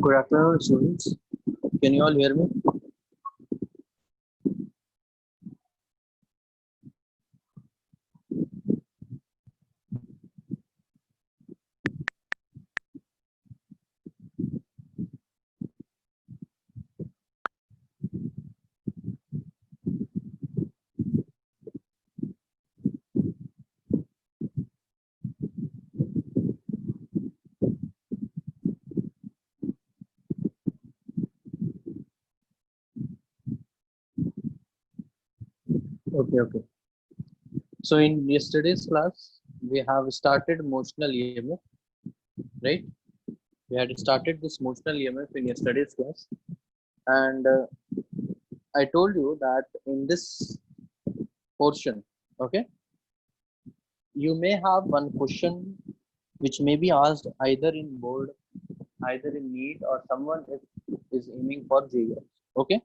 Good afternoon, students. Can you all hear me? Okay. So in yesterday's class, we have started motional EMF, right? We had started this motional EMF in yesterday's class, and I told you that in this portion, okay, you may have one question which may be asked either in board, either in NEET, or someone is aiming for JEE. Okay,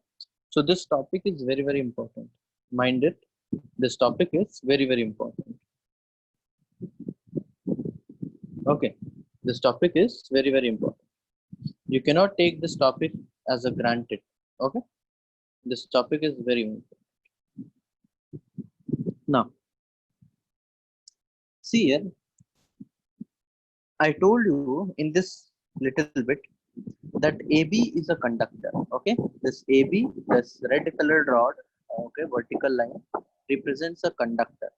so this topic is very important. Mind it, this topic is very important. Okay, this topic is very important. You cannot take this topic as a granted. Okay, this topic is very important. Now, see here, I told you in this little bit that AB is a conductor. Okay, this AB, this red colored rod, okay, vertical line represents a conductor.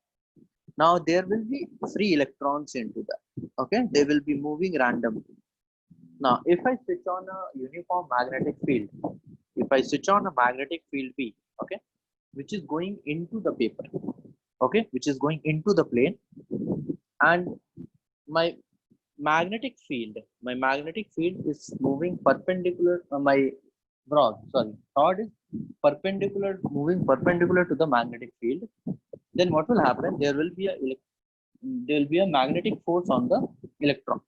Now there will be free electrons into that. Okay, they will be moving randomly. Now, if I switch on a uniform magnetic field, if I switch on a magnetic field B, okay, which is going into the paper, okay, which is going into the plane, and my magnetic field is moving perpendicular, rod is moving perpendicular to the magnetic field, then what will happen? There will be a magnetic force on the electron.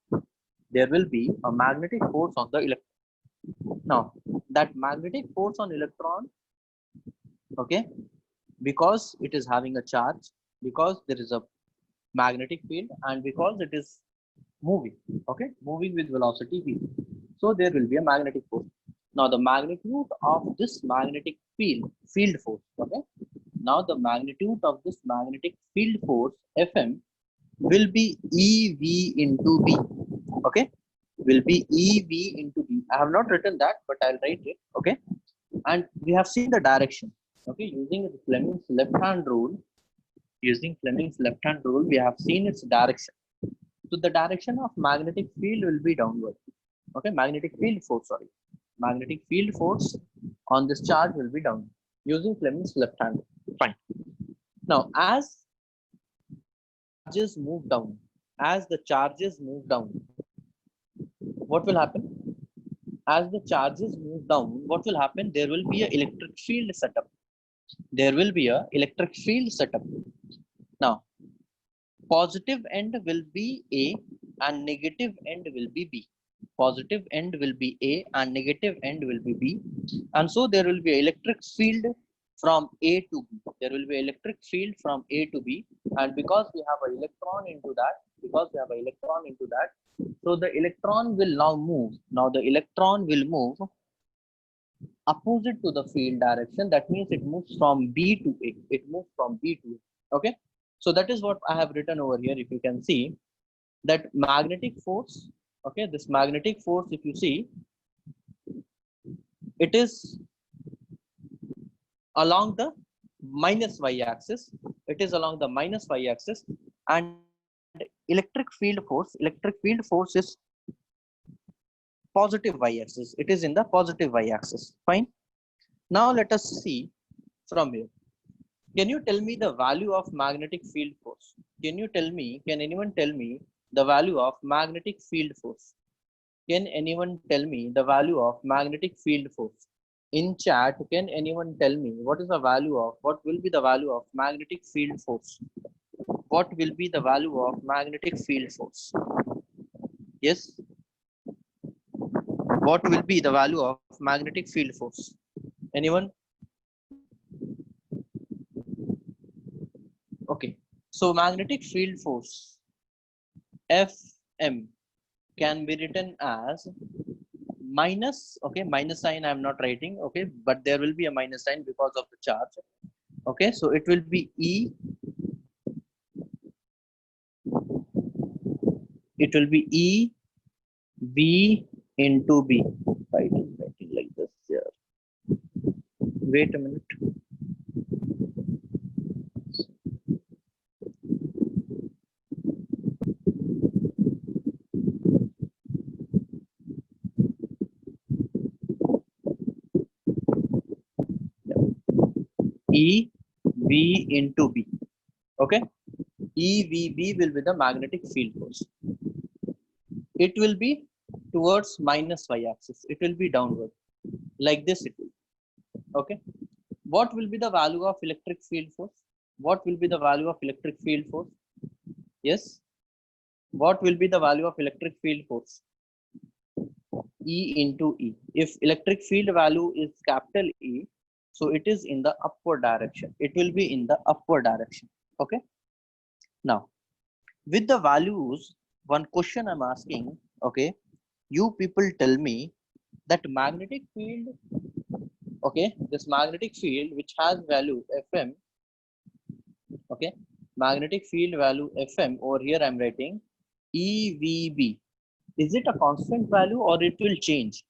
There will be a magnetic force on the electron. Now, that magnetic force on electron, okay, because it is having a charge, because there is a magnetic field, and because it is moving, okay, moving with velocity v, so there will be a magnetic force. Now the magnitude of this magnetic field force, okay, now the magnitude of this magnetic field force Fm will be ev into b, okay, will be ev into b. I have not written that, but I'll write it, okay. And we have seen the direction, okay, using Fleming's left hand rule. We have seen its direction. So the direction of magnetic field will be downward. Okay, magnetic field force on this charge will be down using Fleming's left hand. Fine. Now, as the charges move down, what will happen? As the charges move down, what will happen? There will be an electric field setup. Now, positive end will be A and negative end will be B. Positive end will be A and negative end will be B. And so there will be electric field from A to B. And because we have an electron into that, so the electron will now move. Now the electron will move opposite to the field direction. That means it moves from B to A. Okay. So that is what I have written over here. If you can see that magnetic force, okay, this magnetic force, if you see, it is along the minus y-axis. And electric field force is positive y-axis. It is in the positive y-axis. Fine. Now let us see from here. Can you tell me the value of magnetic field force? Can anyone tell me the value of magnetic field force? Can anyone tell me the value of magnetic field force? In chat, can anyone tell me what will be the value of magnetic field force? What will be the value of magnetic field force? Yes. What will be the value of magnetic field force? Anyone? Okay. So magnetic field force Fm can be written as minus, okay, minus sign I'm not writing, okay, but there will be a minus sign because of the charge. Okay, so it will be it will be EV into B. Writing like this here. Wait a minute. EV into B. Okay, EVB will be the magnetic field force. It will be towards minus y-axis. It will be downward, like this. It will. Okay. What will be the value of electric field force? What will be the value of electric field force? Yes. What will be the value of electric field force? E into E. If electric field value is capital E, so it is in the upward direction. It will be in the upward direction. Okay. Now, with the values, one question I'm asking, okay, you people tell me that magnetic field, okay, this magnetic field which has value Fm, okay, magnetic field value Fm, over here I'm writing EVB. Is it a constant value or it will change?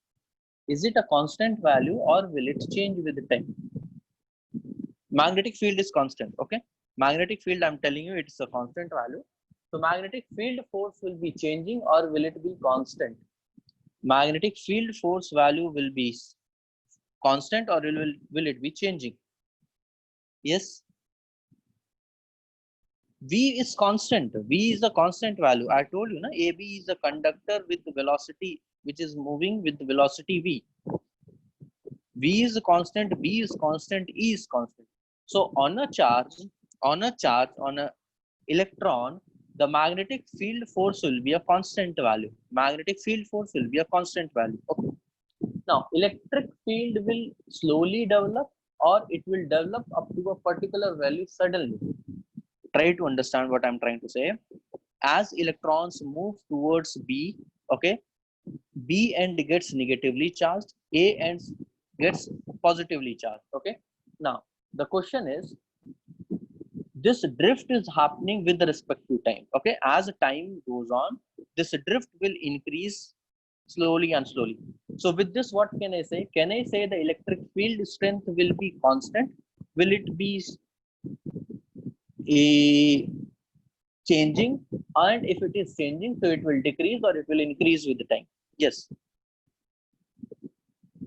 Is it a constant value or will it change with the time? Magnetic field is constant, okay. Magnetic field, I'm telling you, it's a constant value. So magnetic field force will be changing or will it be constant? Magnetic field force value will be constant or will it be changing? Yes. V is constant. V is a constant value. I told you, na, AB is a conductor with velocity, which is moving with velocity V. V is a constant, B is constant, E is constant. So on a charge, on a electron, the magnetic field force will be a constant value. Magnetic field force will be a constant value. Okay. Now, electric field will slowly develop or it will develop up to a particular value suddenly. Try to understand what I'm trying to say. As electrons move towards B, okay, B end gets negatively charged, A end gets positively charged. Okay. Now, the question is, this drift is happening with respect to time. Okay, as time goes on, this drift will increase slowly and slowly. So with this, what can I say? Can I say the electric field strength will be constant? Will it be a changing? And if it is changing, so it will decrease or it will increase with the time? Yes.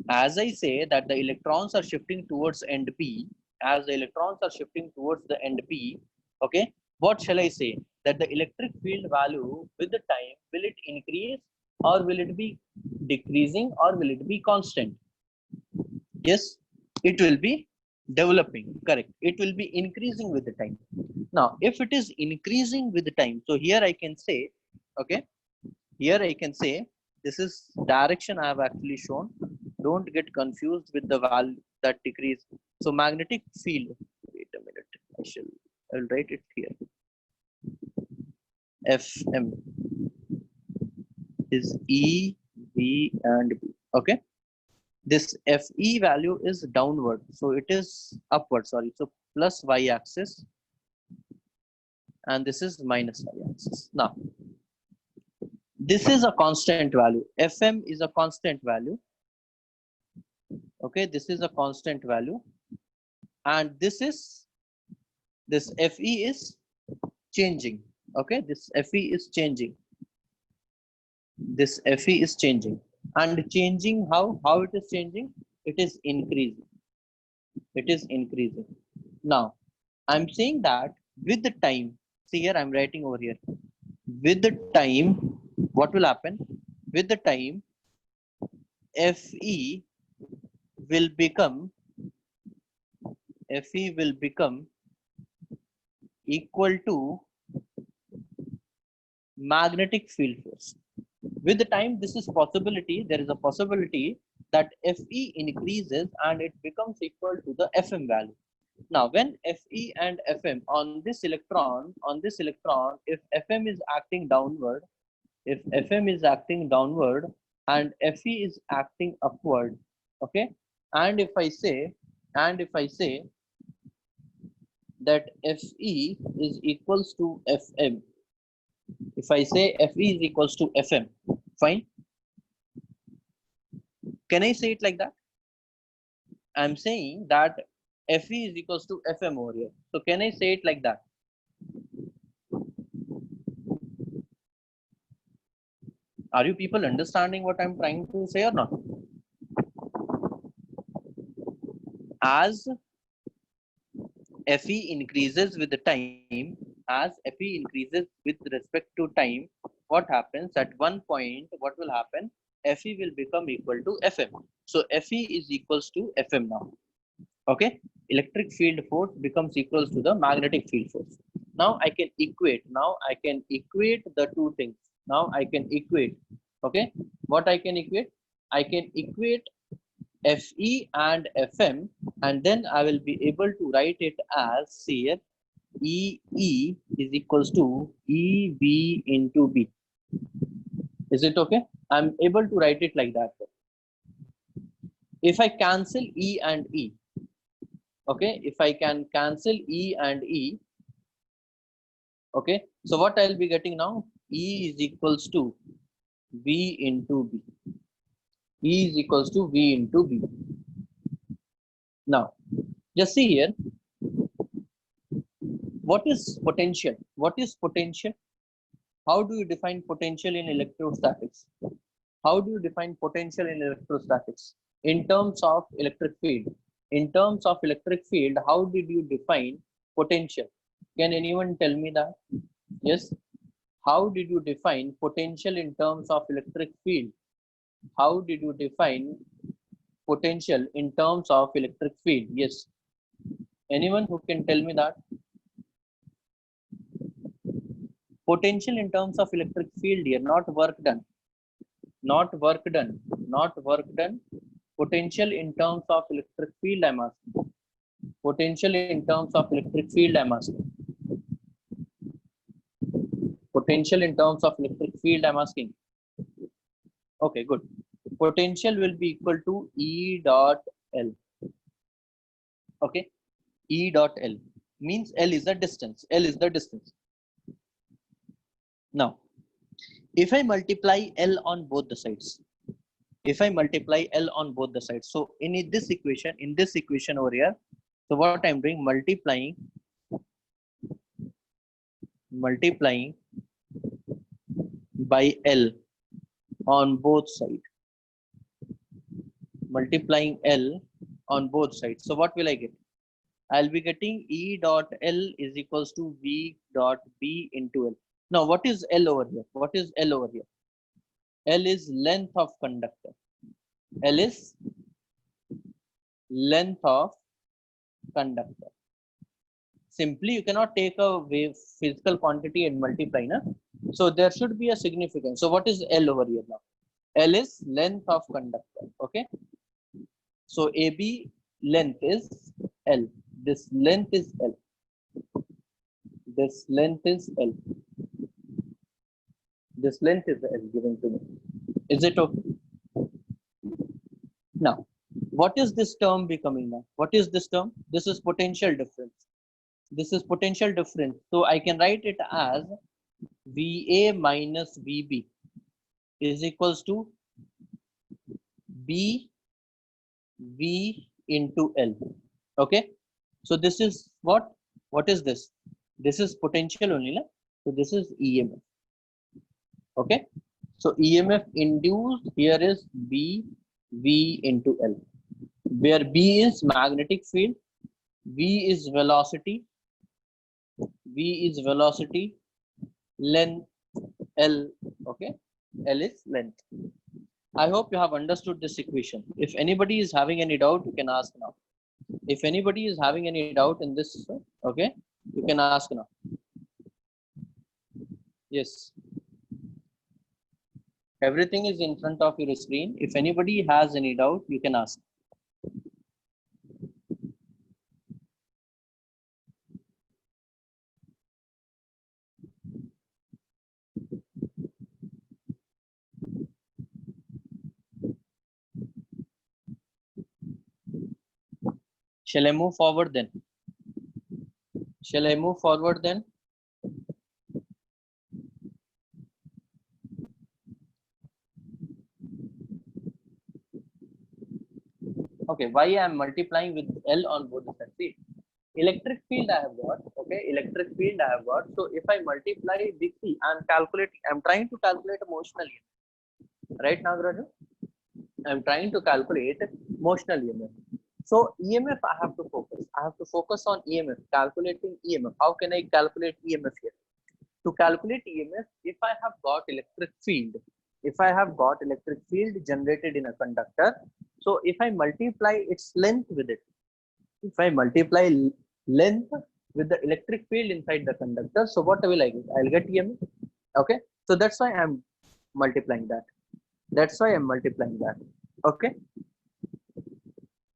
As I say that the electrons are shifting towards end P, as the electrons are shifting towards the end P, okay, what shall I say? That the electric field value with the time, will it increase or will it be decreasing or will it be constant? Yes, it will be developing, correct. It will be increasing with the time. Now, if it is increasing with the time, so here I can say, okay, here I can say, this is direction I have actually shown. Don't get confused with the value that decrease. So magnetic field, wait a minute, I'll write it here. Fm is E, V and B. Okay. This Fe value is downward. So it is upward, sorry. So plus y axis and this is minus y axis. Now, this is a constant value. Fm is a constant value. Okay, this is a constant value. And this Fe is changing. Okay, this Fe is changing. This Fe is changing. And changing how? How it is changing? It is increasing. It is increasing. Now, I'm saying that with the time, see here, I'm writing over here. With the time, what will happen? With the time, Fe will become equal to magnetic field force. With the time, this is possibility. There is a possibility that Fe increases and it becomes equal to the Fm value. Now, when Fe and Fm on this electron, if Fm is acting downward, and Fe is acting upward. Okay, and if I say that Fe is equals to Fm, if I say Fe is equals to Fm, fine. Can I say it like that? I'm saying that Fe is equals to Fm over here. So can I say it like that? Are you people understanding what I'm trying to say or not? As Fe increases with the time, as Fe increases with respect to time, what happens at one point, what will happen? Fe will become equal to Fm. So Fe is equals to Fm now. Okay, electric field force becomes equals to the magnetic field force. Now I can equate the two things. Now I can equate. Okay, what I can equate? I can equate Fe and Fm, and then I will be able to write it as here EE is equals to EV into B. Is it okay? I'm able to write it like that. If I cancel E and E, okay, if I can cancel E and E, okay, so what I'll be getting now? E is equals to V into B. E is equals to V into B. Now, just see here, what is potential? What is potential? How do you define potential in electrostatics? How do you define potential in electrostatics? In terms of electric field. In terms of electric field, how did you define potential? Can anyone tell me that? Yes. How did you define potential in terms of electric field? How did you define potential in terms of electric field? Yes. Anyone who can tell me that? Potential in terms of electric field here, not work done. Not work done. Not work done. Potential in terms of electric field, I'm asking. Potential in terms of electric field, I'm asking. Potential in terms of electric field, I'm asking. Okay, good. Potential will be equal to E dot L. Okay, E dot L means L is the distance. L is the distance. Now, if I multiply L on both the sides, if I multiply L on both the sides, so in this equation over here, so what I'm doing, multiplying by L on both sides, multiplying L on both sides. So what will I get? I'll be getting E dot L is equals to V dot B into L. Now, what is L over here? What is L over here? L is length of conductor. L is length of conductor. Simply, you cannot take a wave physical quantity and multiply, na? So there should be a significance. So what is L over here now? L is length of conductor. Okay. So AB length is L. This length is L. This length is L. This length is L given to me. Is it okay? Now, what is this term becoming now? What is this term? This is potential difference. This is potential difference. So I can write it as VA minus VB is equals to BV into L. Okay. So this is what? What is this? This is potential only. Na? So this is EMF. Okay. So EMF induced here is BV into L, where B is magnetic field, V is velocity, length, L, okay, L is length. I hope you have understood this equation. If anybody is having any doubt, you can ask now. If anybody is having any doubt in this, okay, you can ask now. Yes. Everything is in front of your screen. If anybody has any doubt, you can ask. Shall I move forward then? Shall I move forward then? Okay, why I am multiplying with L on both the sides? See, electric field I have got. Okay, electric field I have got. So if I multiply with C, I'm calculating. I'm trying to calculate motional EMF. Right now, Raju? I'm trying to calculate motional EMF. So EMF I have to focus. I have to focus on EMF, calculating EMF. How can I calculate EMF here? To calculate EMF, if I have got electric field, generated in a conductor, so if I multiply its length with it, if I multiply length with the electric field inside the conductor, so what will I get? I'll get EMF. Okay, so that's why I'm multiplying that. Okay,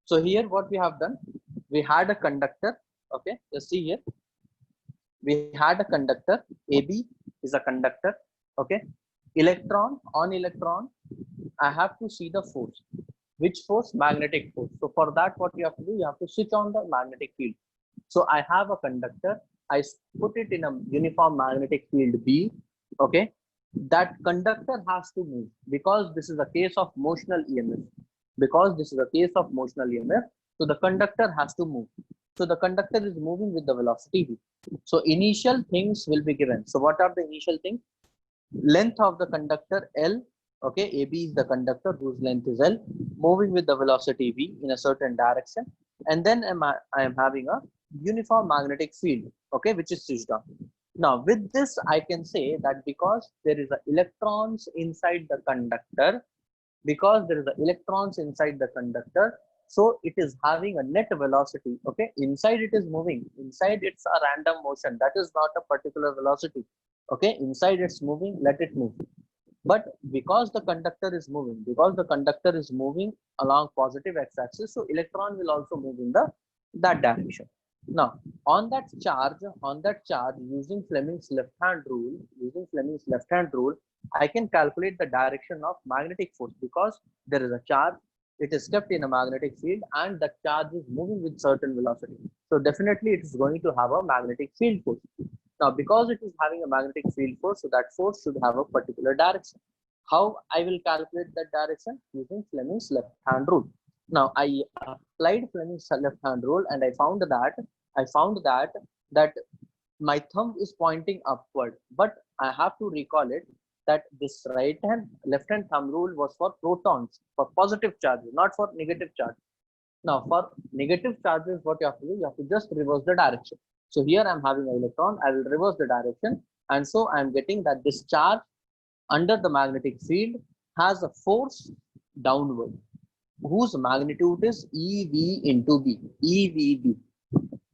so here what we have done, we had a conductor. Okay, let's see here. We had a conductor. AB is a conductor. Okay, electron on electron, I have to see the force. Which force? Magnetic force. So for that, what you have to do, you have to switch on the magnetic field. So I have a conductor, I put it in a uniform magnetic field B. Okay, that conductor has to move because this is a case of motional EMF. So the conductor has to move. So the conductor is moving with the velocity v. So initial things will be given. So what are the initial things? Length of the conductor L. Okay, AB is the conductor whose length is L, moving with the velocity v in a certain direction, and then I am having a uniform magnetic field, okay, which is switched on. Now with this I can say that because there is electrons inside the conductor, so it is having a net velocity. Okay, inside it is moving, inside it's a random motion, that is not a particular velocity. Okay, inside it's moving, let it move. But because the conductor is moving along positive x-axis, so electron will also move in that direction. Now on that charge, using Fleming's left-hand rule, I can calculate the direction of magnetic force because there is a charge, it is kept in a magnetic field, and the charge is moving with certain velocity. So definitely it is going to have a magnetic field force. Now, because it is having a magnetic field force, so that force should have a particular direction. How I will calculate that direction? Using Fleming's left-hand rule. Now, I applied Fleming's left-hand rule, and I found that my thumb is pointing upward, but I have to recall it that this left-hand thumb rule was for protons, for positive charges, not for negative charge. Now, for negative charges, what you have to do, you have to just reverse the direction. So here I'm having an electron, I will reverse the direction, and so I'm getting that this charge under the magnetic field has a force downward, whose magnitude is EV into B. EVB.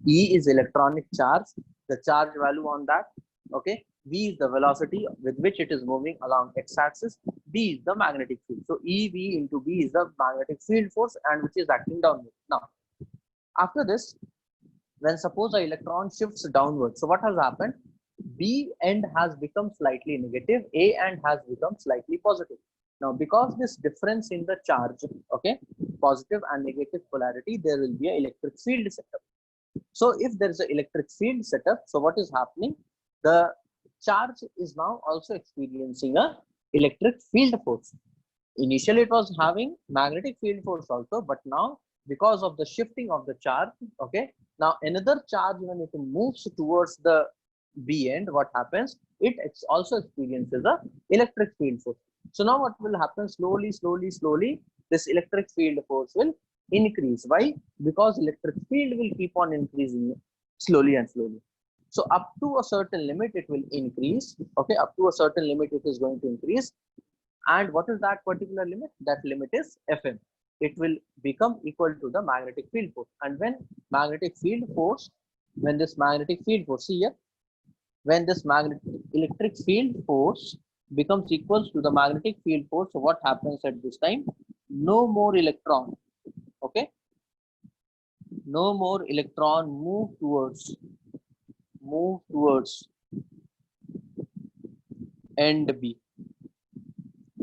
E is electronic charge, the charge value on that. Okay, V is the velocity with which it is moving along x-axis. B is the magnetic field. So EV into B is the magnetic field force, and which is acting downward. Now, after this, when suppose an electron shifts downward, so what has happened? B end has become slightly negative, A end has become slightly positive. Now, because this difference in the charge, okay, positive and negative polarity, there will be an electric field setup. So if there is an electric field setup, so what is happening? The charge is now also experiencing a electric field force. Initially, it was having magnetic field force also, but now because of the shifting of the charge, okay, now another charge, when it moves towards the B end, what happens? It also experiences a electric field force. So now what will happen? Slowly, this electric field force will increase. Why? Because electric field will keep on increasing slowly and slowly. So up to a certain limit, it will increase. Okay, up to a certain limit, it is going to increase. And what is that particular limit? That limit is Fm. It will become equal to the magnetic field force. And when this magnetic field force, see here, when this electric field force becomes equal to the magnetic field force, so what happens at this time? No more electron, okay? No more electron move towards end B.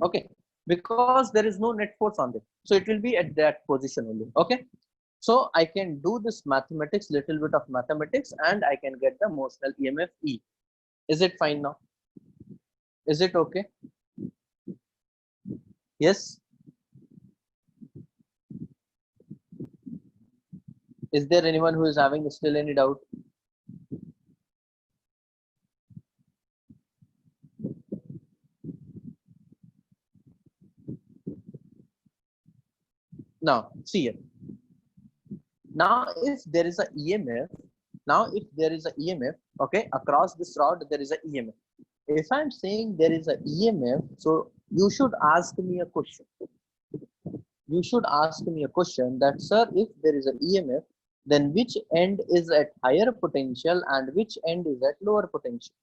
Okay, because there is no net force on it, so it will be at that position only. Okay, So I can do this mathematics, little bit of mathematics, and I can get the motional EMF E. Is it fine now? Is it okay? Yes. Is there anyone who is having still any doubt? Now, see here. Now, if there is a EMF, okay, across this rod, there is a EMF. If I'm saying there is a EMF, so you should ask me a question. You should ask me a question that, sir, if there is a EMF, then which end is at higher potential and which end is at lower potential?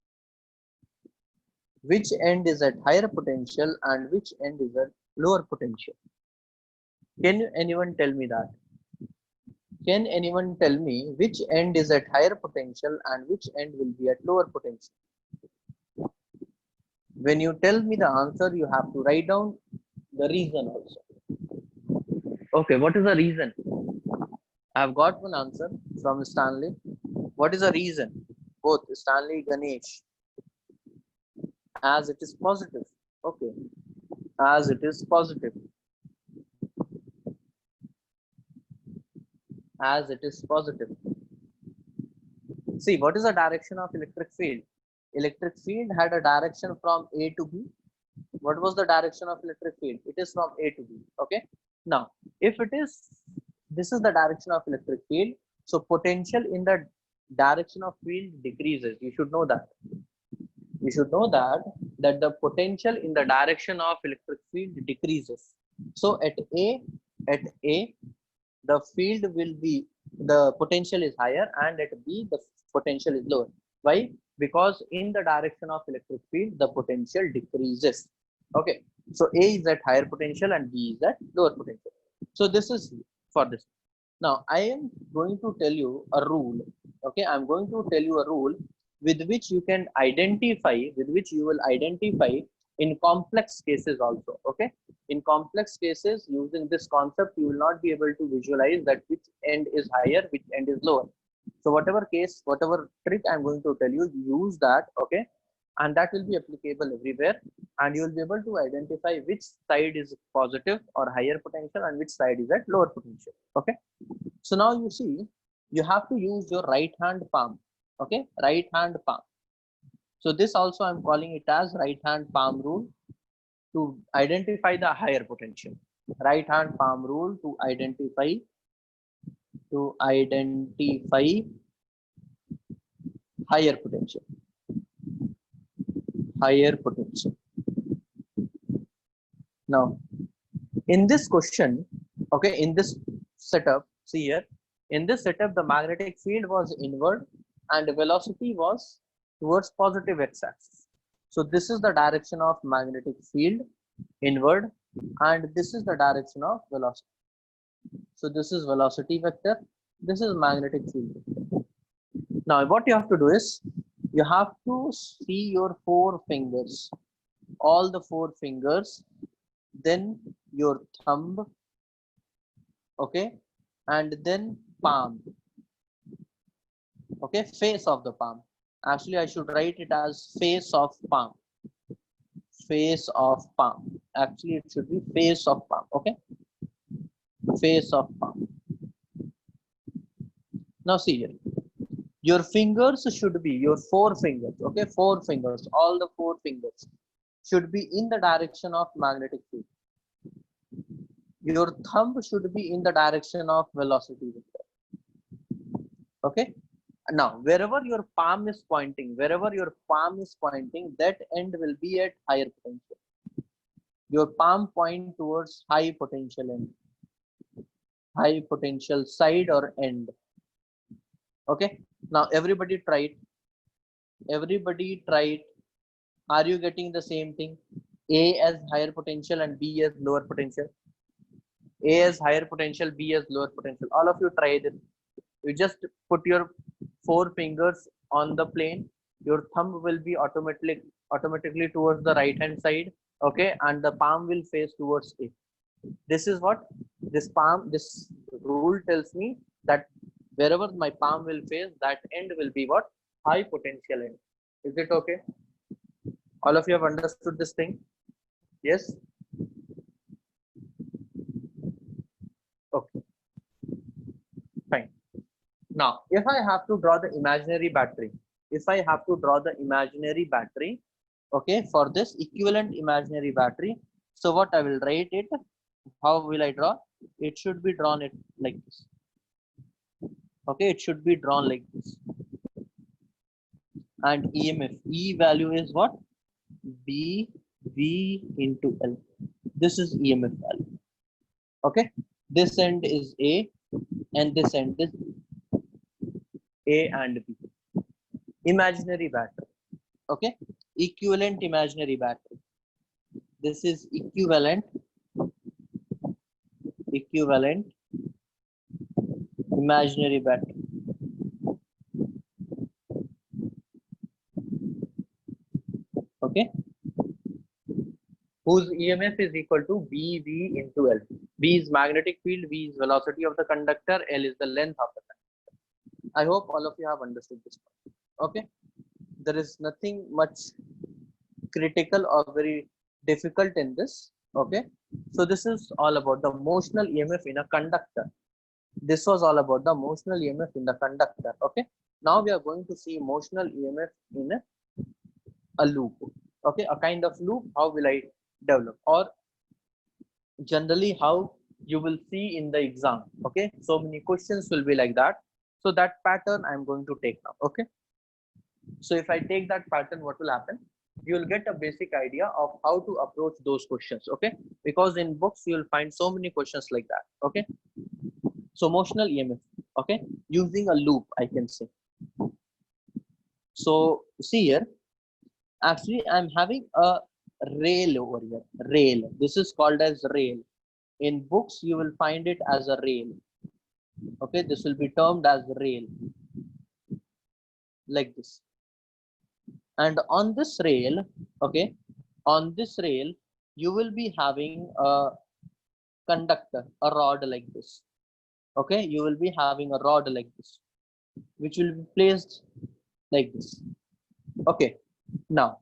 Which end is at higher potential and which end is at lower potential? Can anyone tell me that? Can anyone tell me which end is at higher potential and which end will be at lower potential? When you tell me the answer, you have to write down the reason also. Okay, what is the reason? I've got one answer from Stanley. What is the reason? Both Stanley, Ganesh. As it is positive. Okay. As it is positive. As it is positive. See, what is the direction of electric field? Electric field had a direction from A to B. What was the direction of electric field? It is from A to B. Okay. Now, if it is, this is the direction of electric field. So potential in the direction of field decreases. You should know that. You should know that the potential in the direction of electric field decreases. So at A, the field will be, the potential is higher, and at B, the potential is lower. Why? Because in the direction of electric field, the potential decreases. Okay. So A is at higher potential and B is at lower potential. So this is for this. Now I am going to tell you a rule. Okay. I'm going to tell you a rule with which you can identify, with which you will identify in complex cases also. Okay. In complex cases, using this concept, you will not be able to visualize that which end is higher, which end is lower. So whatever case, whatever trick I'm going to tell you, use that. Okay. And that will be applicable everywhere, and you will be able to identify which side is positive or higher potential and which side is at lower potential. Okay. So now you see, you have to use your right hand palm. Okay. Right hand palm. So this also I'm calling it as right hand palm rule to identify the higher potential. Right hand palm rule to identify higher potential. Higher potential. Now, in this question, okay, in this setup, see here, in this setup, the magnetic field was inward and the velocity was towards positive x-axis. So this is the direction of magnetic field, inward, and this is the direction of velocity. So this is velocity vector, this is magnetic field vector. Now what you have to do is, you have to see your 4 fingers, all the 4 fingers, then your thumb, okay, and then palm, okay, face of the palm. Actually, I should write it as face of palm. Face of palm. Actually, it should be face of palm. Okay. Face of palm. Now see here. Your fingers should be, your 4 fingers. Okay. 4 fingers. All the 4 fingers should be in the direction of magnetic field. Your thumb should be in the direction of velocity vector. Okay. Now, wherever your palm is pointing, that end will be at higher potential. Your palm point towards high potential end, high potential side or end. Okay. Now, everybody try it. Everybody try it. Are you getting the same thing? A as higher potential and B as lower potential. A as higher potential, B as lower potential. All of you try this. You just put your 4 fingers on the plane. Your thumb will be automatically towards the right hand side. Okay, and the palm will face towards A. This is what this palm, this rule tells me that wherever my palm will face, that end will be what? High potential end. Is it okay? All of you have understood this thing? Yes? Okay, fine. Now, if I have to draw the imaginary battery, okay, for this equivalent imaginary battery, so what I will write it, how will I draw? It should be drawn it like this. Okay, it should be drawn like this. And EMF, E value is what? B V into L. This is EMF value. Okay, this end is A and this end is A and B. Imaginary battery. Okay, equivalent imaginary battery. This is equivalent imaginary battery. Okay, whose EMF is equal to BV into L. V is magnetic field, V is velocity of the conductor, L is the length of the conductor. I hope all of you have understood this point. Okay, there is nothing much critical or very difficult in this. Okay, so this is all about the motional EMF in a conductor. This was all about the motional EMF in the conductor. Okay, now we are going to see motional EMF in a loop. Okay, a kind of loop. How will I develop, or generally how you will see in the exam? Okay, so many questions will be like that. So that pattern I'm going to take now. Okay, so if I take that pattern, what will happen? You will get a basic idea of how to approach those questions. Okay, because in books you will find so many questions like that. Okay, so motional EMF, okay, using a loop, I can say. So see here, actually I'm having a rail over here. Rail, this is called as rail. In books you will find it as a rail. Okay, this will be termed as rail, like this. And on this rail, okay, on this rail you will be having a conductor, a rod like this. Okay, you will be having a rod like this, which will be placed like this. Okay, now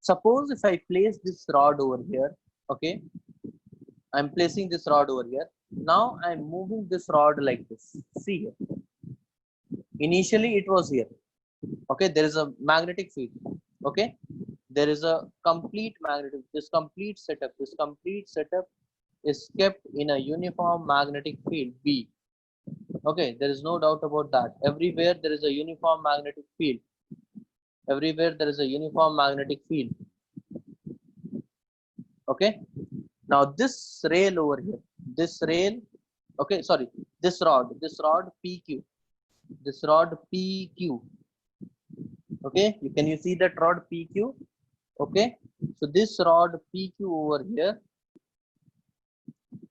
suppose if I place this rod over here, okay, I'm placing this rod over here. Now I'm moving this rod like this. See here, initially it was here. Okay, there is a magnetic field. Okay, there is a complete magnetic, this complete setup is kept in a uniform magnetic field B. Okay, there is no doubt about that. Everywhere there is a uniform magnetic field. Everywhere there is a uniform magnetic field. Okay, now this rail over here, this rail, okay, sorry, this rod PQ, this rod PQ. Okay, can you see that rod PQ? Okay, so this rod PQ over here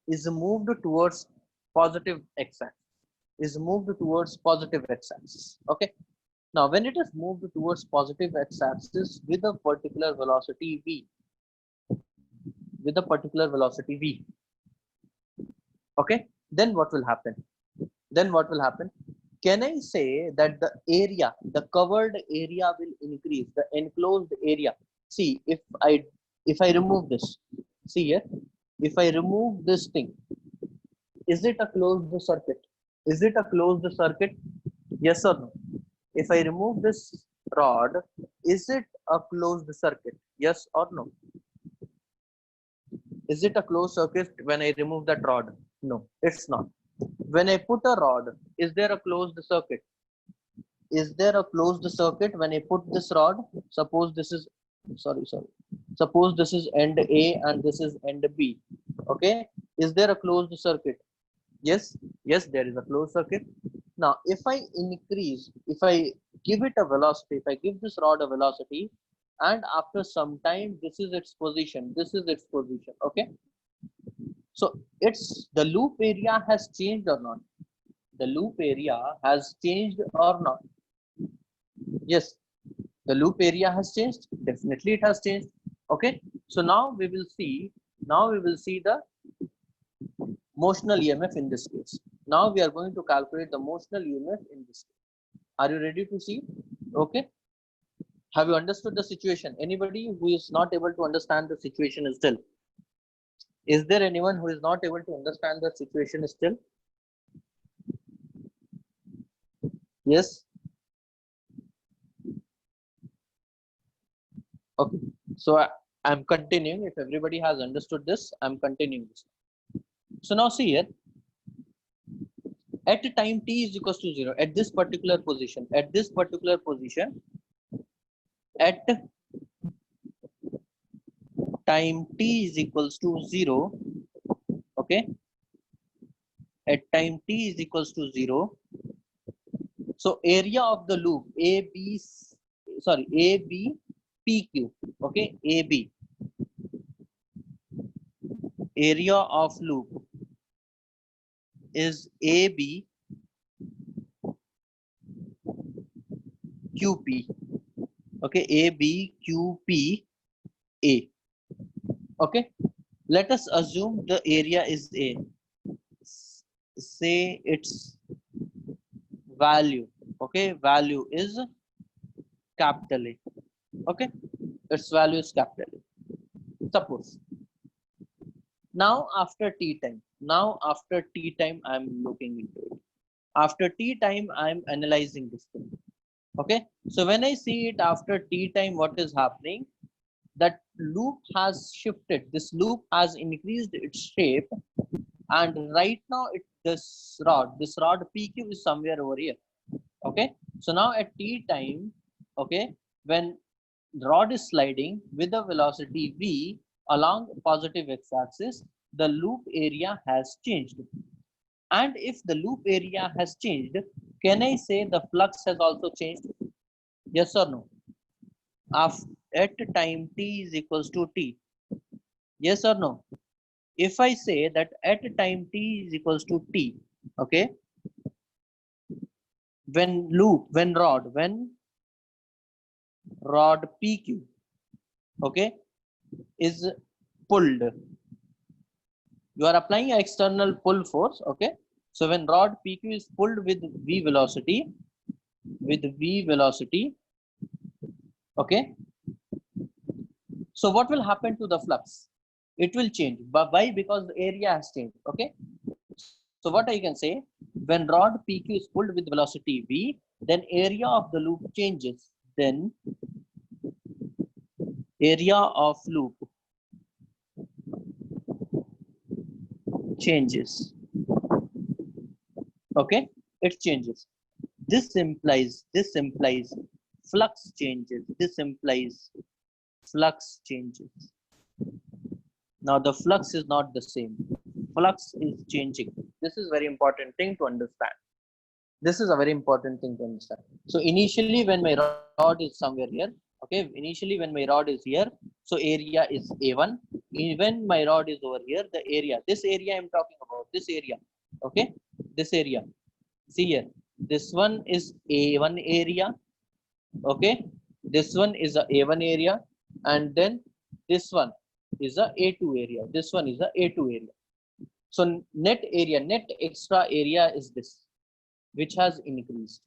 is moved towards positive x-axis. Okay, now when it is moved towards positive x-axis with a particular velocity v, okay, then what will happen? Can I say that the area, the covered area will increase, the enclosed area? See, if I remove this, see here, if I remove this thing, is it a closed circuit? Yes or no? If I remove this rod, is it a closed circuit? Yes or no? Is it a closed circuit when I remove that rod? No, it's not. When I put a rod, is there a closed circuit? When I put this rod? Suppose this is, suppose this is end A and this is end B. Okay, is there a closed circuit? Yes, there is a closed circuit. Now, if I give it a velocity, if I give this rod a velocity, and after some time, this is its position. Okay, so the loop area has changed or not? The loop area has changed or not? Yes, the loop area has changed. Definitely it has changed. Okay, so now we will see the motional EMF in this case. Now we are going to calculate the motional EMF in this case. Are you ready to see? Okay. Have you understood the situation? Anybody who is not able to understand the situation is still? Is there anyone who is not able to understand the situation still? Yes. Okay. So I'm continuing. If everybody has understood this, I'm continuing this. So now see here. At time t is equals to 0, at this particular position, at time t is equals to 0, okay, at time t is equals to 0, so area of the loop ABPQ, okay, area of loop is ABQP, okay, ABQPA. Okay, let us assume the area is A. Say its value, okay, value is capital A. Okay, its value is capital A. Suppose now after t time, I'm looking into it. After t time, I'm analyzing this thing. Okay, so when I see it after t time, what is happening? That loop has shifted. This loop has increased its shape, and right now this rod PQ is somewhere over here. Okay, so now at t time, okay, when the rod is sliding with the velocity v along positive x-axis, the loop area has changed. And if the loop area has changed, can I say the flux has also changed? Yes or no? At time t is equals to t, yes or no? If I say that at time t is equals to t, okay, when rod PQ, okay, is pulled, you are applying an external pull force, okay. So when rod PQ is pulled with v velocity, okay, so what will happen to the flux? It will change. But why? Because the area has changed. Okay. So what I can say, when rod PQ is pulled with velocity v, then area of the loop changes. Then area of loop changes. Okay, it changes. This implies flux changes. This implies flux changes. Now the flux is not the same. Flux is changing. This is very important thing to understand. This is a very important thing to understand. So initially when my rod is somewhere here, okay, initially when my rod is here, so area is A1. When my rod is over here, the area, this area I'm talking about, this area, okay, this area. See here, this one is A1 area, okay, this one is a A1 area, and then this one is a A2 area. This one is a A2 area. So net area, net extra area is this, which has increased.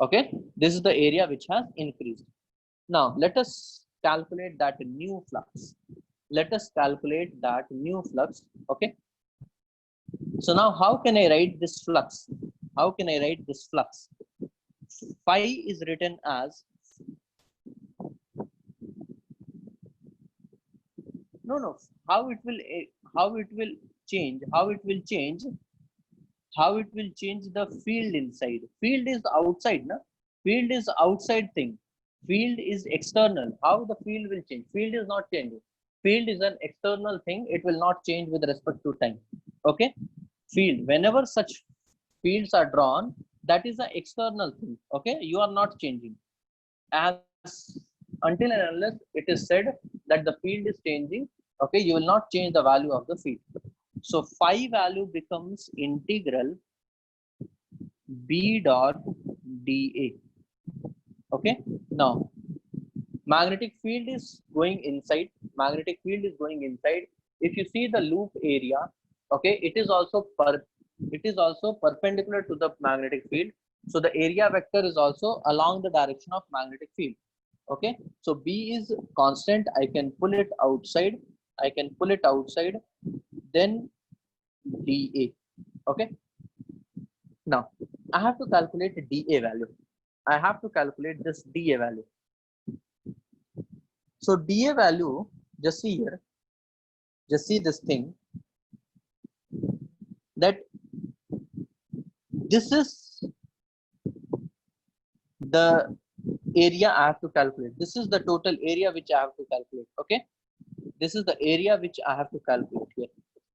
Okay, this is the area which has increased. Now let us calculate that new flux. Okay, so now how can I write this flux? Phi is written as, no, how it will change the field inside. Field is outside, na? Field is outside thing. Field is external. How the field will change? Field is not changing. Field is an external thing. It will not change with respect to time. Okay. Field. Whenever such fields are drawn, that is an external thing. Okay. You are not changing. As until and unless it is said that the field is changing, okay, you will not change the value of the field. So phi value becomes integral B dot dA. Okay, now magnetic field is going inside. If you see the loop area, Okay, it is also perpendicular to the magnetic field. So the area vector is also along the direction of magnetic field. Okay, so B is constant. I can pull it outside. I can pull it outside. Then dA. Okay, now I have to calculate dA value. I have to calculate this dA value. So dA value, just see here, just see this thing, that this is the area I have to calculate. This is the total area which I have to calculate. Okay, this is the area which I have to calculate here.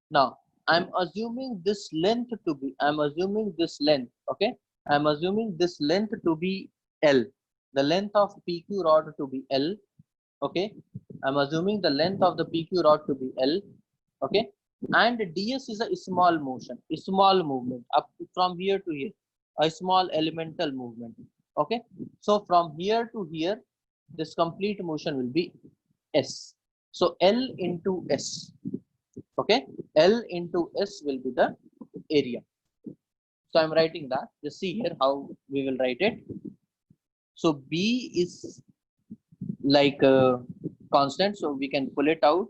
Now I'm assuming this length to be, I'm assuming this length, okay, I'm assuming this length to be L, the length of PQ rod to be L. Okay, I'm assuming the length of the PQ rod to be L. Okay, and ds is a small motion, a small movement up from here to here, a small elemental movement. Okay, so from here to here, this complete motion will be s. So L into s. Okay, L into s will be the area. So I'm writing that. Just see here how we will write it. So B is like a constant, so we can pull it out.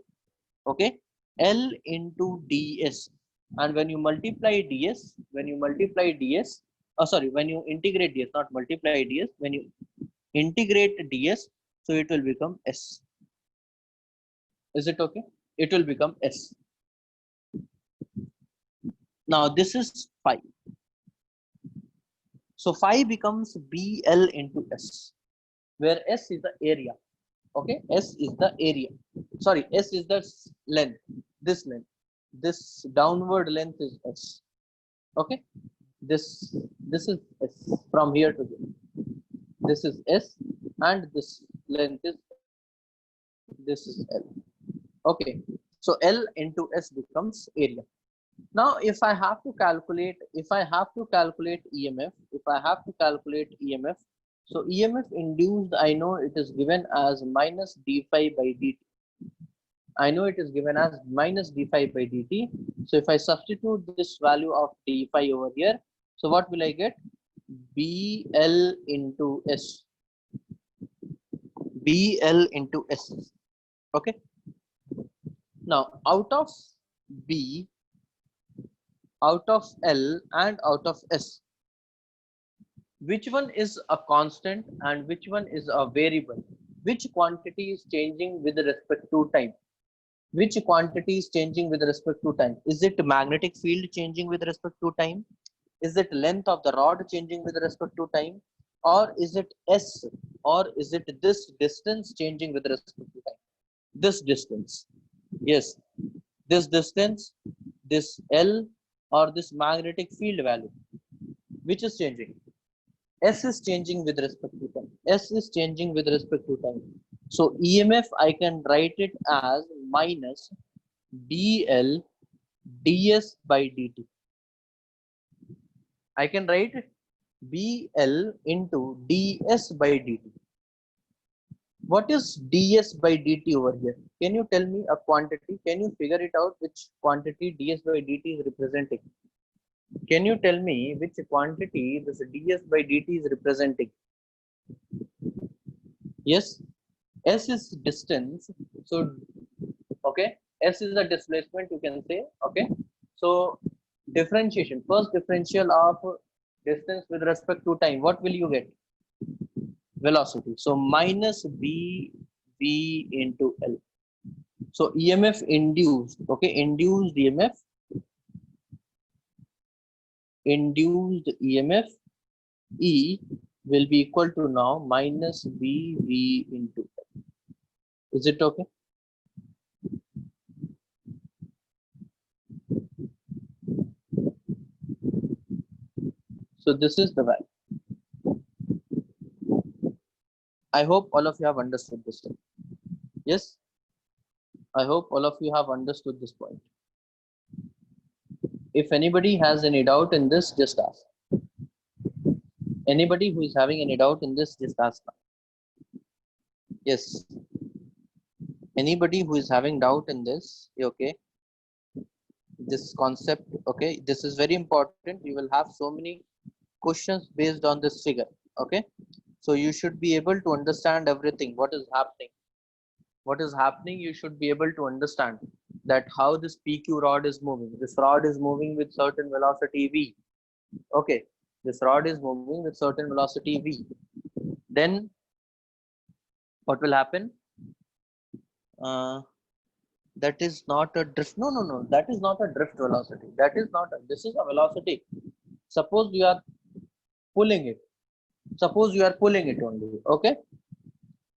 Okay, L into ds, and when you multiply ds, when you integrate ds, not multiply ds, when you integrate ds, so it will become s. Is it okay? It will become s. Now this is phi. So phi becomes bl into s, where s is the area. Okay, s is the area. Sorry, s is the length. This length, this downward length is s. Okay, this is s from here to here. This is s, and this length is, this is L. Okay, so L into s becomes area. Now if I have to calculate, EMF, if I have to calculate EMF, so EMF induced, I know it is given as minus d phi by dt. I know it is given as minus d phi by dt. So if I substitute this value of d phi over here, so what will I get? BL into S. BL into S. Okay. Now out of B, out of L, and out of S, which one is a constant and which one is a variable? Which quantity is changing with respect to time? Which quantity is changing with respect to time? Is it magnetic field changing with respect to time? Is it length of the rod changing with respect to time? Or is it S? Or is it this distance changing with respect to time? This distance. Yes. This distance, this L, or this magnetic field value. Which is changing? S is changing with respect to time. S is changing with respect to time. So EMF, I can write it as minus BL ds by dt. I can write BL into ds by dt. What is ds by dt over here? Can you tell me a quantity? Can you figure it out which quantity ds by dt is representing? Can you tell me which quantity this ds by dt is representing? Yes, s is distance. So okay, s is the displacement, you can say. Okay, so differentiation, first differential of distance with respect to time, what will you get? Velocity. So minus b v into L. So EMF induced, okay, induced EMF E will be equal to now minus b v into L. Is it okay? So this is the value. I hope all of you have understood this thing. Yes, I hope all of you have understood this point. If anybody has any doubt in this, just ask. Anybody who is having any doubt in this, just ask now. Yes. Anybody who is having doubt in this, okay? this concept. Okay, this is very important. You will have so many questions based on this figure. Okay, so you should be able to understand everything what is happening. You should be able to understand that how this PQ rod is moving. This rod is moving with certain velocity v. Okay, this rod is moving with certain velocity v. Then what will happen? uh, that is not a drift. No, that is not a drift velocity. That is not this is a velocity. Suppose you are pulling it. Suppose you are pulling it only. Okay,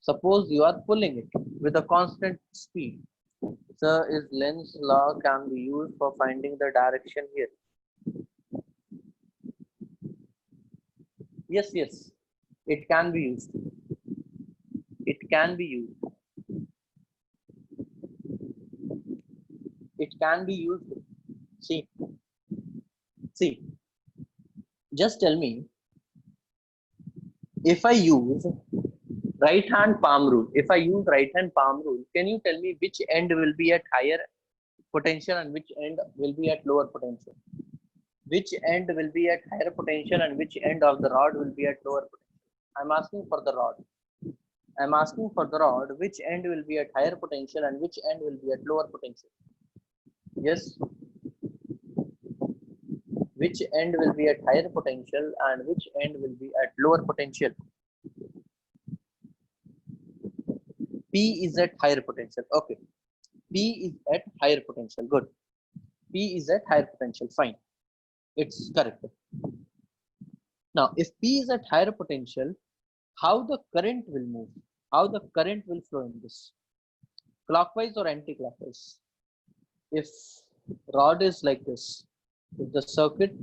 suppose you are pulling it with a constant speed. So is Lenz's law can be used for finding the direction here? Yes, it can be used. It can be used. It can be used. See, see, just tell me, if I use right hand palm rule, can you tell me which end will be at higher potential and which end will be at lower potential? Which end will be at higher potential and which end of the rod will be at lower potential? I'm asking for the rod. Which end will be at higher potential and which end will be at lower potential? Yes, which end will be at higher potential and which end will be at lower potential? P is at higher potential. Okay, P is at higher potential. Good. P is at higher potential. Fine. It's correct. Now, if P is at higher potential, how the current will move? How the current will flow in this? Clockwise or anti-clockwise? If rod is like this, if the circuit,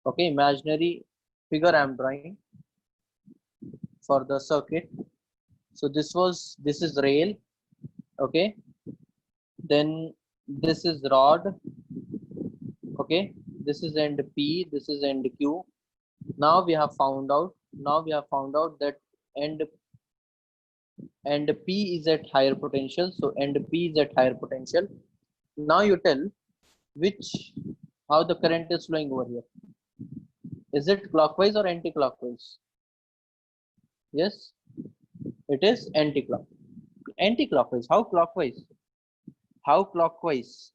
okay, imaginary figure I'm drawing for the circuit. So this is rail, okay. Then this is rod, okay. This is end P, this is end Q. Now we have found out. That end P is at higher potential. So end P is at higher potential. Now you tell how the current is flowing over here. Is it clockwise or anti-clockwise? Yes, it is anti-clockwise. Anti-clockwise. How clockwise? How clockwise?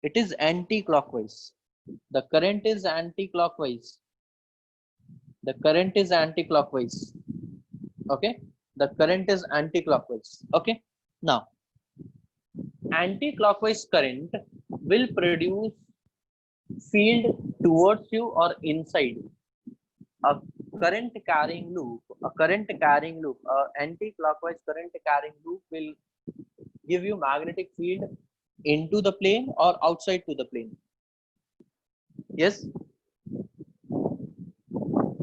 It is anti-clockwise. The current is anti-clockwise. The current is anti-clockwise. Okay. The current is anti-clockwise. Okay. Now, anti-clockwise current will produce field towards you or inside. A current carrying loop, anti-clockwise current carrying loop will give you magnetic field into the plane or outside to the plane. Yes,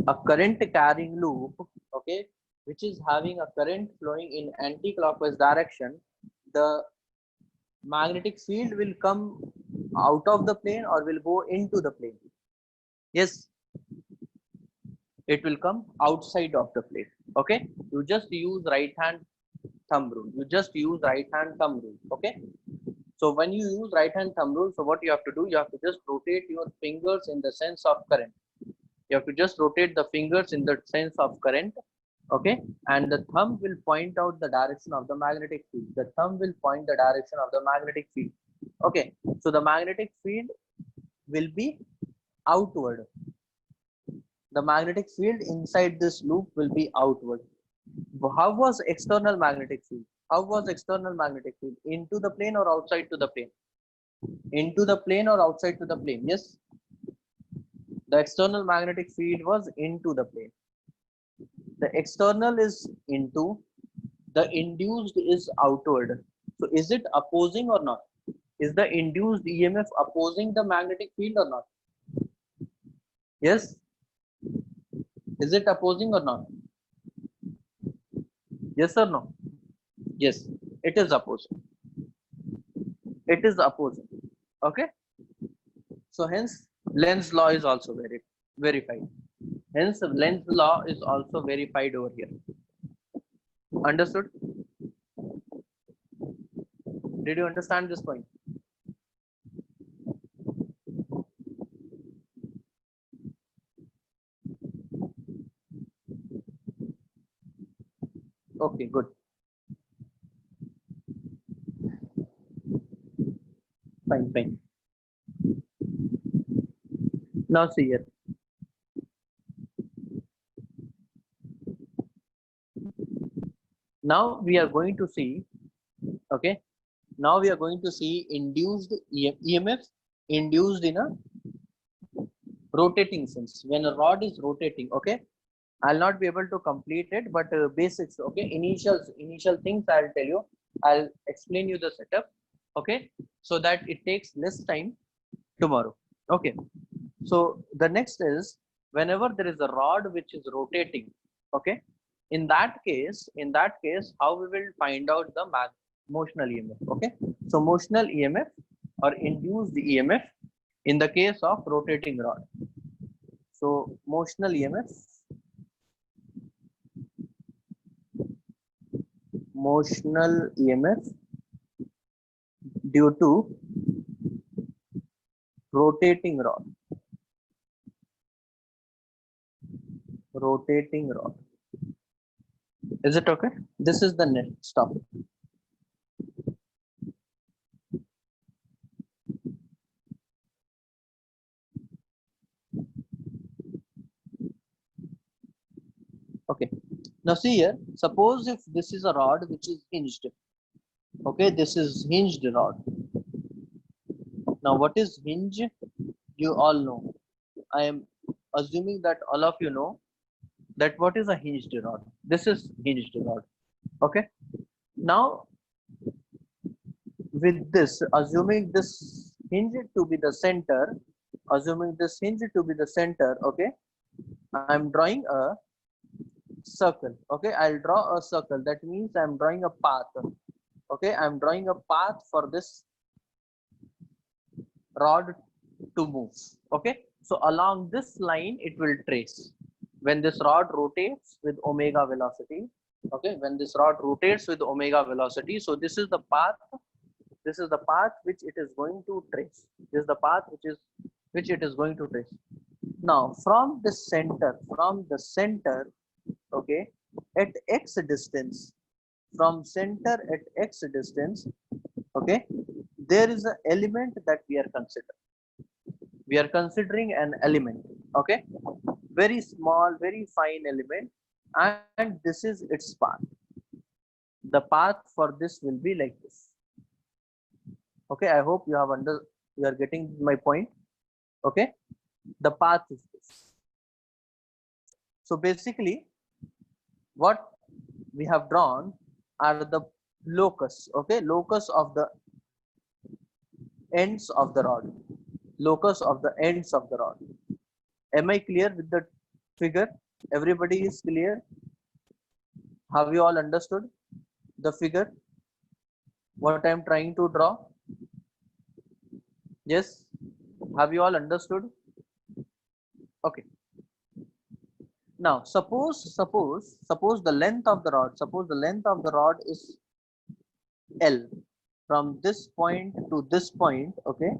a current carrying loop, okay, which is having a current flowing in anti-clockwise direction, the magnetic field will come out of the plane or will go into the plane. Yes, it will come outside of the plane. Okay, you just use right hand thumb rule. Okay, so when you use right hand thumb rule, so what you have to do, you have to just rotate your fingers in the sense of current. You have to just rotate the fingers in the sense of current. Okay, and the thumb will point out the direction of the magnetic field. Okay, so the magnetic field will be outward. The magnetic field inside this loop will be outward. How was external magnetic field? Into the plane or outside to the plane? Into the plane or outside to the plane? Yes, the external magnetic field was into the plane. The external is into, the induced is outward. So is it opposing or not? Is the induced EMF opposing the magnetic field or not? Yes, is it opposing or not? Yes or no? Yes, it is opposing. Okay, so hence Lenz's law is also verified. Hence Lenz's law is also verified over here. Understood? Did you understand this point? Okay, good. Fine, fine. Now see here. Now we are going to see, okay. Now we are going to see induced EMF induced in a rotating sense. When a rod is rotating, okay. I'll not be able to complete it, but basics, okay. Initial things I'll tell you. I'll explain you the setup, okay, so that it takes less time tomorrow. Okay. So the next is whenever there is a rod which is rotating, okay. In that case, how we will find out the motional EMF, okay. So motional EMF or induced EMF in the case of rotating rod. So motional EMF due to rotating rod. Rotating rod. Is it okay? This is the next topic. Okay. Now see here, suppose if this is a rod which is hinged. Okay, this is hinged rod. Now what is hinge? You all know. I am assuming that all of you know that what is a hinged rod. This is hinged rod. Okay. Now with this, assuming this hinge to be the center, okay, I'm drawing a circle. Okay, I'll draw a circle. That means I'm drawing a path. Okay, I'm drawing a path for this rod to move. Okay, so along this line it will trace. When this rod rotates with omega velocity, okay, when this rod rotates with omega velocity, so this is the path, which it is going to trace. This is the path which it is going to trace. Now from the center, okay, at x distance, from center at x distance, okay, there is an element that we are considering an element, okay, very small, very fine element, and this is its path. The path for this will be like this. Okay, I hope you are getting my point. Okay, the path is this. So basically what we have drawn are the locus, okay, locus of the ends of the rod. Locus of the ends of the rod. Am I clear with the figure? Everybody is clear? Have you all understood the figure? What I am trying to draw? Yes? Have you all understood? Okay. Now suppose the length of the rod is L. From this point to this point, okay,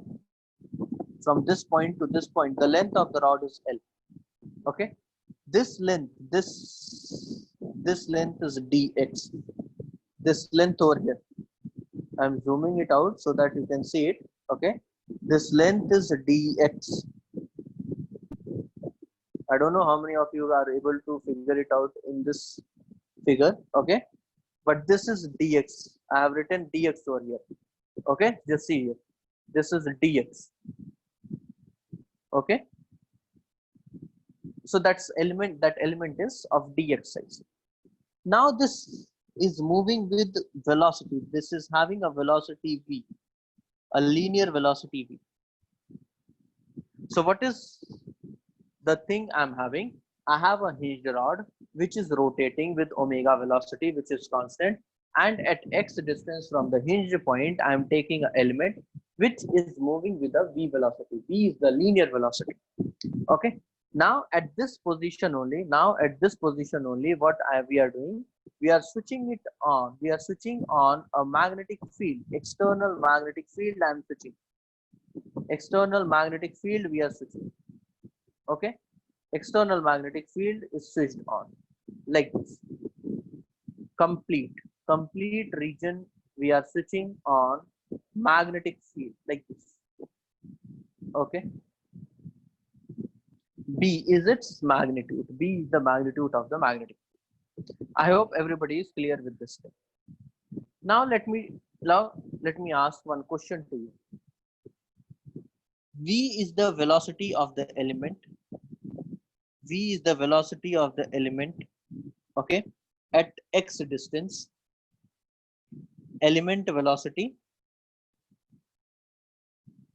from this point to this point, the length of the rod is L. Okay, this length is dx. This length over here, I'm zooming it out so that you can see it. Okay, this length is dx. I don't know how many of you are able to figure it out in this figure. Okay, but this is dx. I have written dx over here. Okay, just see here, this is dx. Okay, so that element is of dx size. Now this is moving with velocity. This is having a velocity v, a linear velocity v. So what is the thing I'm having? I have a hinged rod which is rotating with omega velocity, which is constant, and at x distance from the hinge point, I am taking an element which is moving with a v velocity. V is the linear velocity. Okay. Now at this position only, what we are doing, we are switching it on. We are switching on a magnetic field, external magnetic field. I am switching. External magnetic field we are switching. Okay, external magnetic field is switched on like this. complete region we are switching on magnetic field like this. Okay, B is its magnitude. B is the magnitude of the magnetic. I hope everybody is clear with this thing. Now let me ask one question to you. V is the velocity of the element. V is the velocity of the element. Okay, at x distance. Element velocity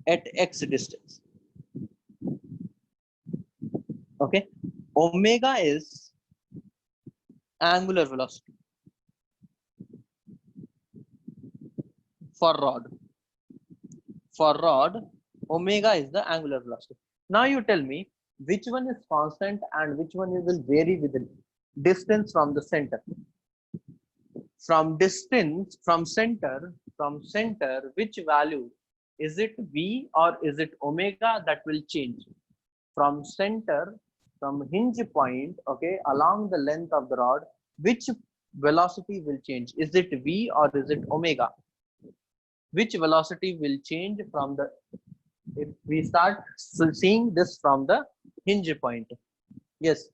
at x distance. Okay, omega is angular velocity for rod. For rod, omega is the angular velocity. Now you tell me which one is constant and which one will vary with the distance from the center. From distance, from center, which value? Is it V or is it omega that will change? From center, from hinge point, okay, along the length of the rod, which velocity will change? Is it V or is it omega? Which velocity will change from the, if we start seeing this from the hinge point? Yes,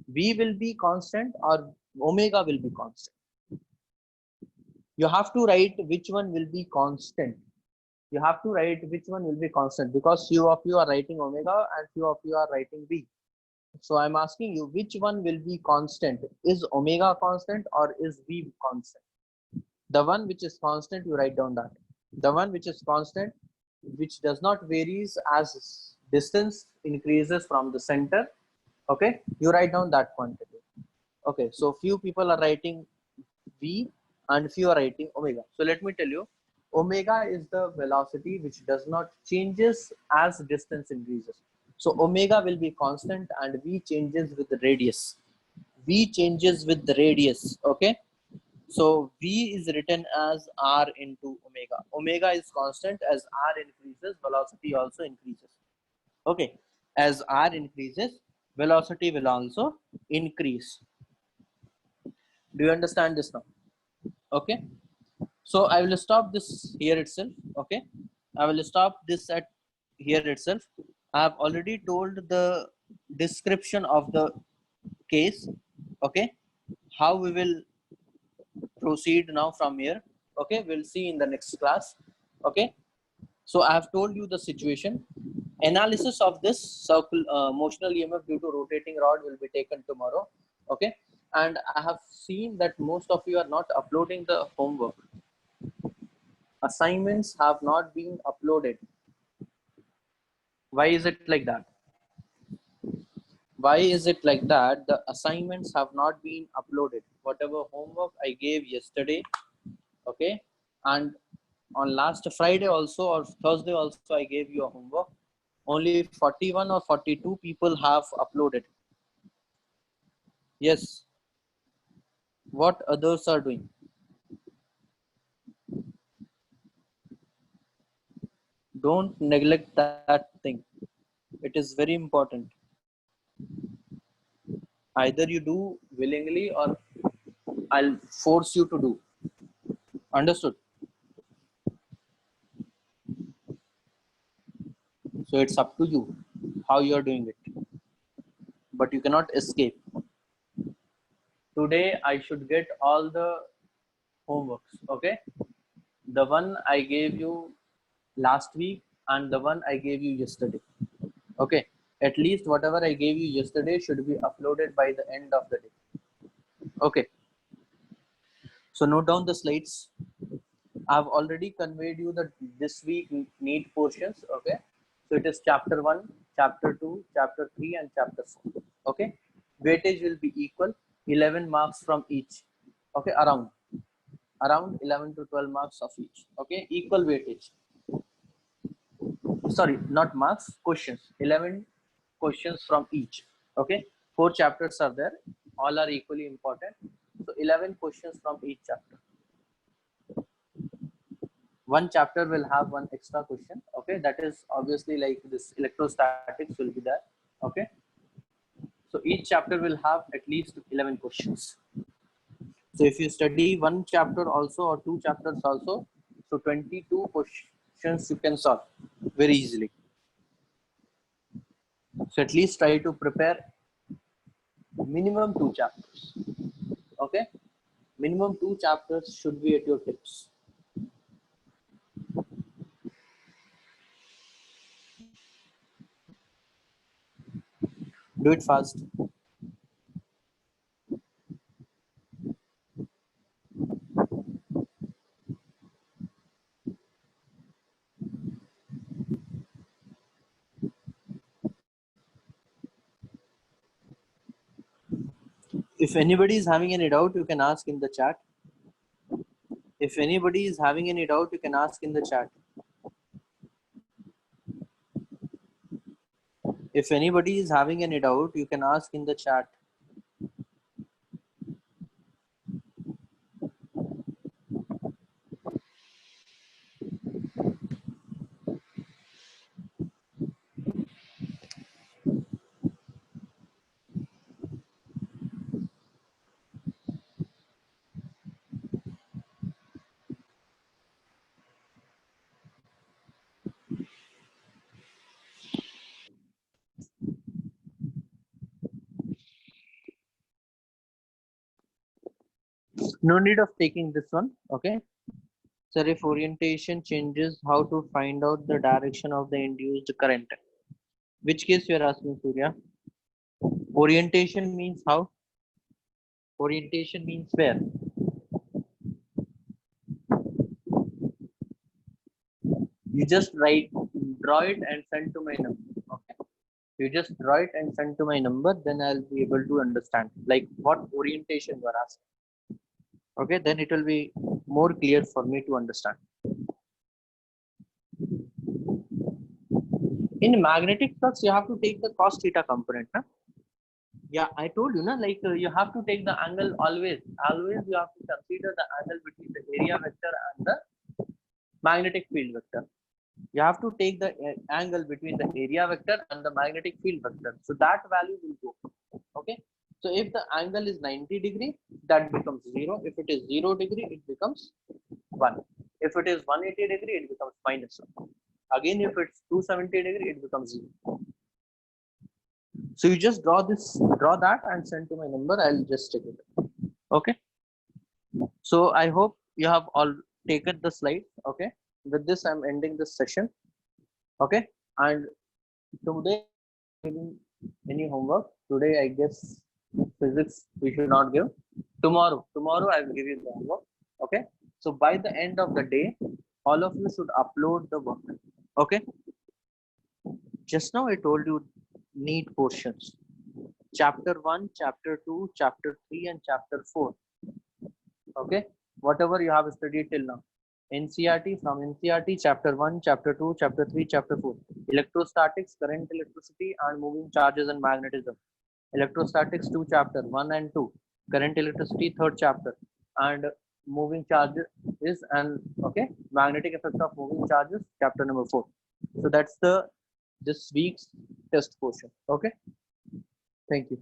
V will be constant or omega will be constant. You have to write which one will be constant. You have to write which one will be constant because few of you are writing omega and few of you are writing V. So I'm asking you which one will be constant. Is omega constant or is V constant? The one which is constant, you write down that. The one which is constant, which does not varies as distance increases from the center, okay, you write down that quantity. Okay, so few people are writing V and few are writing omega. So let me tell you, omega is the velocity which does not changes as distance increases. So omega will be constant and V changes with the radius. V changes with the radius, okay. So V is written as R into omega. Omega is constant. As R increases, velocity also increases. Okay, as R increases, velocity will also increase. Do you understand this now? Okay, so I will stop this here itself. Okay, I will stop this at here itself. I have already told the description of the case. Okay, how we will proceed now from here. Okay, we'll see in the next class. Okay, so I have told you the situation. Analysis of this motional EMF due to rotating rod will be taken tomorrow. Okay, and I have seen that most of you are not uploading the homework. Assignments have not been uploaded. Why is it like that? Why is it like that? The assignments have not been uploaded. Whatever homework I gave yesterday, okay, and on last Friday also or Thursday also I gave you a homework. Only 41 or 42 people have uploaded. Yes. What others are doing? Don't neglect that thing. It is very important. Either you do willingly or I'll force you to do. Understood? So it's up to you how you are doing it. But you cannot escape. Today I should get all the homeworks. Okay? The one I gave you last week and the one I gave you yesterday. Okay, at least whatever I gave you yesterday should be uploaded by the end of the day. Okay, so note down the slides. I've already conveyed you that this week need portions. Okay, so it is chapter 1, chapter 2, chapter 3 and chapter 4. Okay, weightage will be equal, 11 marks from each. Okay, around 11 to 12 marks of each. Okay, equal weightage. Sorry, not marks, questions. 11 questions from each. Okay, 4 chapters are there, all are equally important. So 11 questions from each chapter. One chapter will have one extra question. Okay, that is obviously like this electrostatics will be there. Okay, so each chapter will have at least 11 questions. So if you study one chapter also or two chapters also, so 22 questions you can solve very easily. So at least try to prepare minimum 2 chapters. Okay, minimum 2 chapters should be at your tips. Do it fast. If anybody is having any doubt, you can ask in the chat. If anybody is having any doubt, you can ask in the chat. If anybody is having any doubt, you can ask in the chat. No need of taking this one. Okay. So if orientation changes, how to find out the direction of the induced current? Which case you are asking, Surya? Orientation means how? Orientation means where? You just draw it and send to my number. Okay. You just draw it and send to my number, then I'll be able to understand like what orientation you are asking. Okay, then it will be more clear for me to understand. In magnetic flux, you have to take the cos theta component. Huh? Yeah, I told you, na, like you have to take the angle always. Always you have to consider the angle between the area vector and the magnetic field vector. You have to take the angle between the area vector and the magnetic field vector. So that value will go. Okay. So if the angle is 90 degree, that becomes 0. If it is 0 degree, it becomes 1. If it is 180 degree, it becomes -1. Again, if it's 270 degree, it becomes 0. So you just draw that and send to my number. I'll just check it. Okay. So I hope you have all taken the slide. Okay. With this, I'm ending this session. Okay. And today, any homework? Today, I guess physics we should not give. Tomorrow I will give you the homework. Okay. So by the end of the day, all of you should upload the work. Okay. Just now I told you need portions. Chapter 1, chapter 2, chapter 3, and chapter 4. Okay. Whatever you have studied till now. NCERT, from NCERT, chapter 1, chapter 2, chapter 3, chapter 4. Electrostatics, current, electricity, and moving charges and magnetism. Electrostatics 2 chapter 1 and 2. Current, electricity 3rd chapter. And moving charges is and okay, magnetic effect of moving charges, chapter number 4. So that's the this week's test portion. Okay. Thank you.